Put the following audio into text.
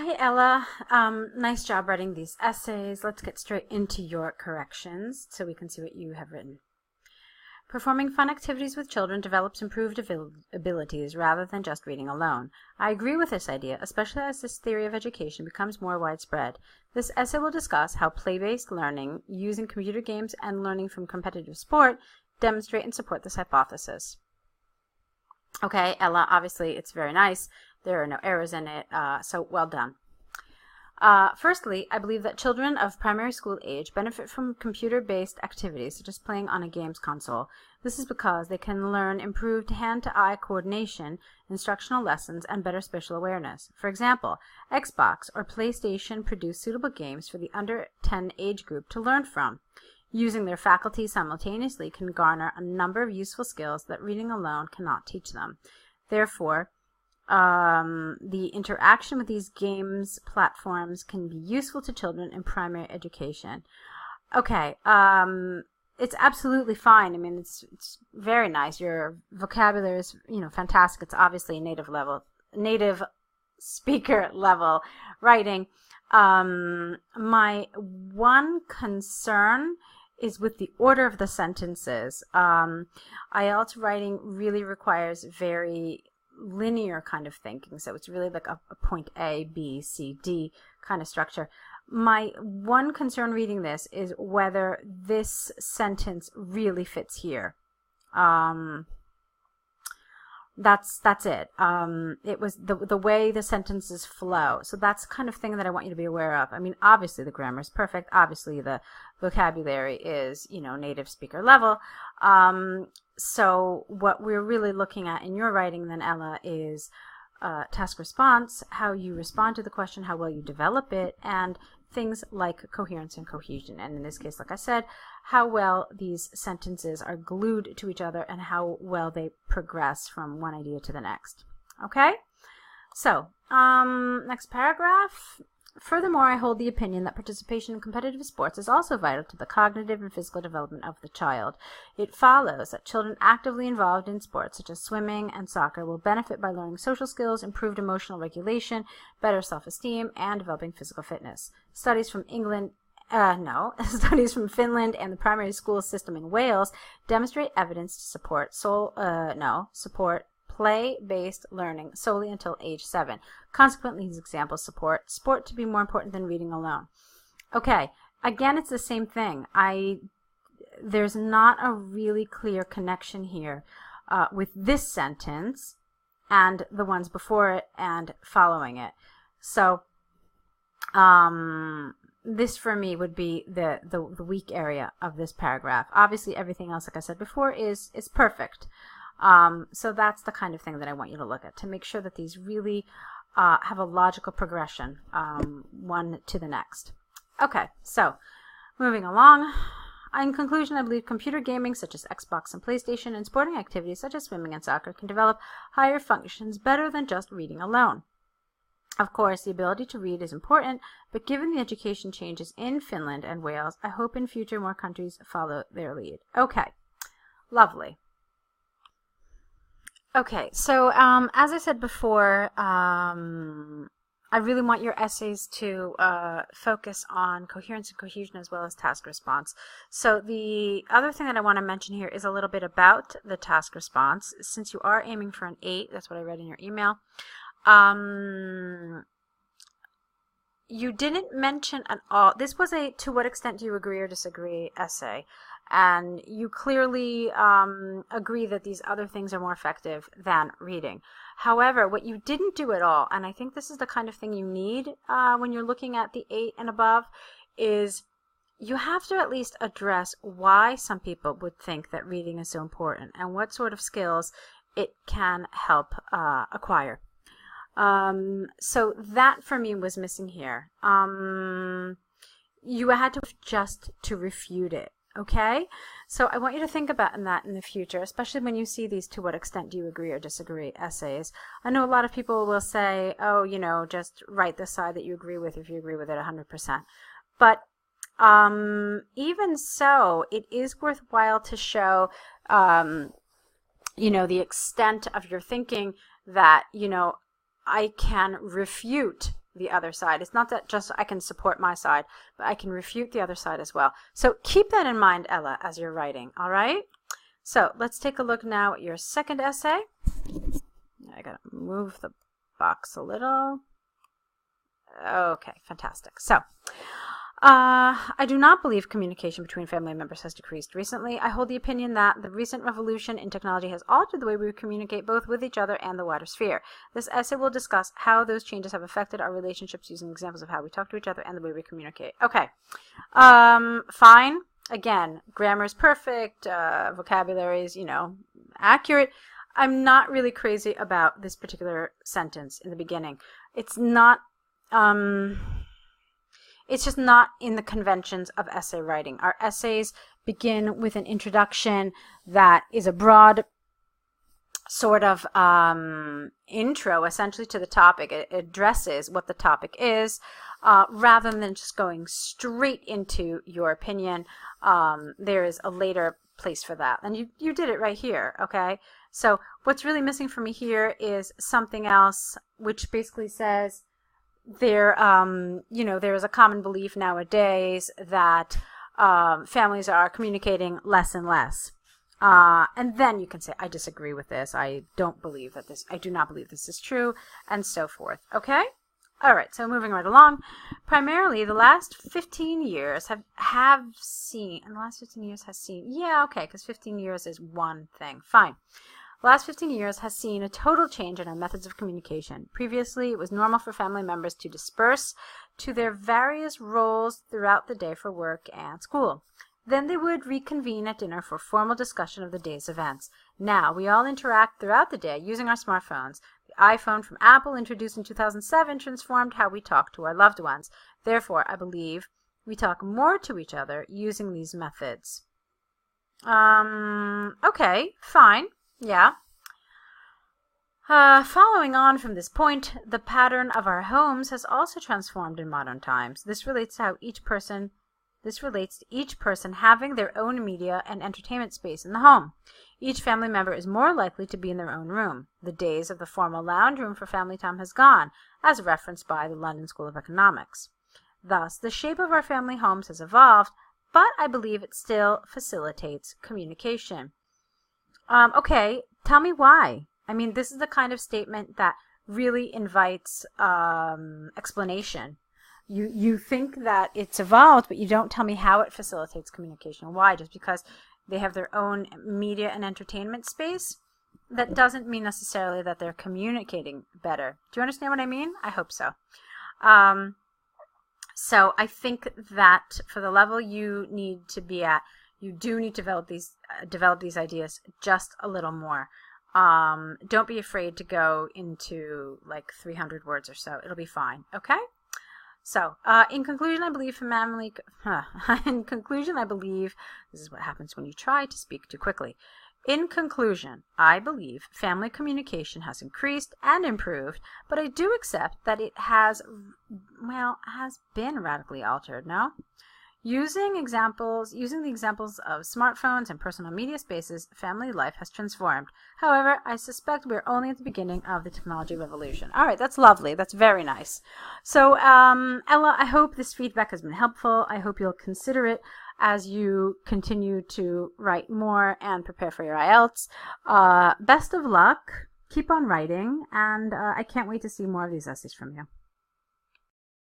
Okay, Ella, nice job writing these essays. Let's get straight into your corrections so we can see what you have written. Performing fun activities with children develops improved abilities rather than just reading alone. I agree with this idea, especially as this theory of education becomes more widespread. This essay will discuss how play-based learning, using computer games and learning from competitive sport, demonstrate and support this hypothesis. Okay, Ella, obviously it's very nice. There are no errors in it, so well done. Firstly, I believe that children of primary school age benefit from computer-based activities such as playing on a games console. This is because they can learn improved hand-to-eye coordination, instructional lessons, and better spatial awareness. For example, Xbox or PlayStation produce suitable games for the under 10 age group to learn from. Using their faculty simultaneously can garner a number of useful skills that reading alone cannot teach them. Therefore, the interaction with these games platforms can be useful to children in primary education. Okay, it's absolutely fine. I mean, it's very nice. Your vocabulary is, fantastic. It's obviously native speaker level writing. My one concern is with the order of the sentences. IELTS writing really requires very linear kind of thinking, so it's really like a point A, B, C, D kind of structure. My one concern reading this is whether this sentence really fits here. That's it. It was the way the sentences flow. So that's the kind of thing that I want you to be aware of. I mean, obviously the grammar is perfect. Obviously the vocabulary is, native speaker level. So what we're really looking at in your writing then, Ella, is task response, how you respond to the question, how well you develop it, and things like coherence and cohesion. And in this case, like I said, how well these sentences are glued to each other and how well they progress from one idea to the next. Okay? So, next paragraph. Furthermore, I hold the opinion that participation in competitive sports is also vital to the cognitive and physical development of the child. It follows that children actively involved in sports such as swimming and soccer will benefit by learning social skills, improved emotional regulation, better self-esteem, and developing physical fitness. Studies from Finland and the primary school system in Wales demonstrate evidence to support play-based learning solely until age 7. Consequently, these examples support sport to be more important than reading alone. Okay, again, it's the same thing. There's not a really clear connection here with this sentence and the ones before it and following it. So, this for me would be the weak area of this paragraph. Obviously, everything else, like I said before, is perfect. So that's the kind of thing that I want you to look at to make sure that these really have a logical progression, one to the next. Okay, so moving along. In conclusion, I believe computer gaming such as Xbox and PlayStation and sporting activities such as swimming and soccer can develop higher functions better than just reading alone. Of course, the ability to read is important, but given the education changes in Finland and Wales, I hope in future more countries follow their lead. Okay, lovely. Okay, so as I said before, I really want your essays to focus on coherence and cohesion as well as task response. So the other thing that I want to mention here is a little bit about the task response. Since you are aiming for an 8, that's what I read in your email, you didn't mention at all, this was a to what extent do you agree or disagree essay. And you clearly agree that these other things are more effective than reading. However, what you didn't do at all, and I think this is the kind of thing you need when you're looking at the 8 and above, is you have to at least address why some people would think that reading is so important and what sort of skills it can help acquire. So that for me was missing here. You had to just to refute it. Okay, so I want you to think about that in the future, especially when you see these to what extent do you agree or disagree essays. I know a lot of people will say, oh, just write the side that you agree with if you agree with it 100%. But even so, it is worthwhile to show, the extent of your thinking that, I can refute the other side. It's not that just I can support my side, but I can refute the other side as well. So keep that in mind, Ella, as you're writing, all right? So let's take a look now at your second essay. I gotta move the box a little. Okay, fantastic. So, I do not believe communication between family members has decreased recently. I hold the opinion that the recent revolution in technology has altered the way we communicate both with each other and the wider sphere. This essay will discuss how those changes have affected our relationships using examples of how we talk to each other and the way we communicate. Okay, fine. Again, grammar is perfect, vocabulary is, accurate. I'm not really crazy about this particular sentence in the beginning. It's not... It's just not in the conventions of essay writing. Our essays begin with an introduction that is a broad sort of intro, essentially, to the topic. It addresses what the topic is, rather than just going straight into your opinion. There is a later place for that. And you did it right here, okay? So what's really missing for me here is something else, which basically says... there is a common belief nowadays that families are communicating less and less. And then you can say, I disagree with this. I do not believe this is true, and so forth. Okay? All right, so moving right along. Primarily, the last 15 years has seen, yeah, okay, because 15 years is one thing. Fine. The last 15 years has seen a total change in our methods of communication. Previously, it was normal for family members to disperse to their various roles throughout the day for work and school. Then they would reconvene at dinner for formal discussion of the day's events. Now, we all interact throughout the day using our smartphones. The iPhone from Apple, introduced in 2007, transformed how we talk to our loved ones. Therefore, I believe we talk more to each other using these methods. Okay, fine. Yeah. Following on from this point, the pattern of our homes has also transformed in modern times. This relates to each person having their own media and entertainment space in the home. Each family member is more likely to be in their own room. The days of the formal lounge room for family time has gone, as referenced by the London School of Economics. Thus, the shape of our family homes has evolved, but I believe it still facilitates communication. Okay, tell me why. I mean, this is the kind of statement that really invites explanation. You think that it's evolved, but you don't tell me how it facilitates communication. Why? Just because they have their own media and entertainment space? That doesn't mean necessarily that they're communicating better. Do you understand what I mean? I hope so. So I think that for the level you need to be at, you do need to develop these ideas just a little more. Don't be afraid to go into like 300 words or so. It'll be fine. Okay? So, in conclusion, I believe this is what happens when you try to speak too quickly. In conclusion, I believe family communication has increased and improved, but I do accept that it has been radically altered, no? Using the examples of smartphones and personal media spaces, family life has transformed. However, I suspect we're only at the beginning of the technology revolution. All right, that's lovely. That's very nice. So, Ella, I hope this feedback has been helpful. I hope you'll consider it as you continue to write more and prepare for your IELTS. Best of luck. Keep on writing, and I can't wait to see more of these essays from you.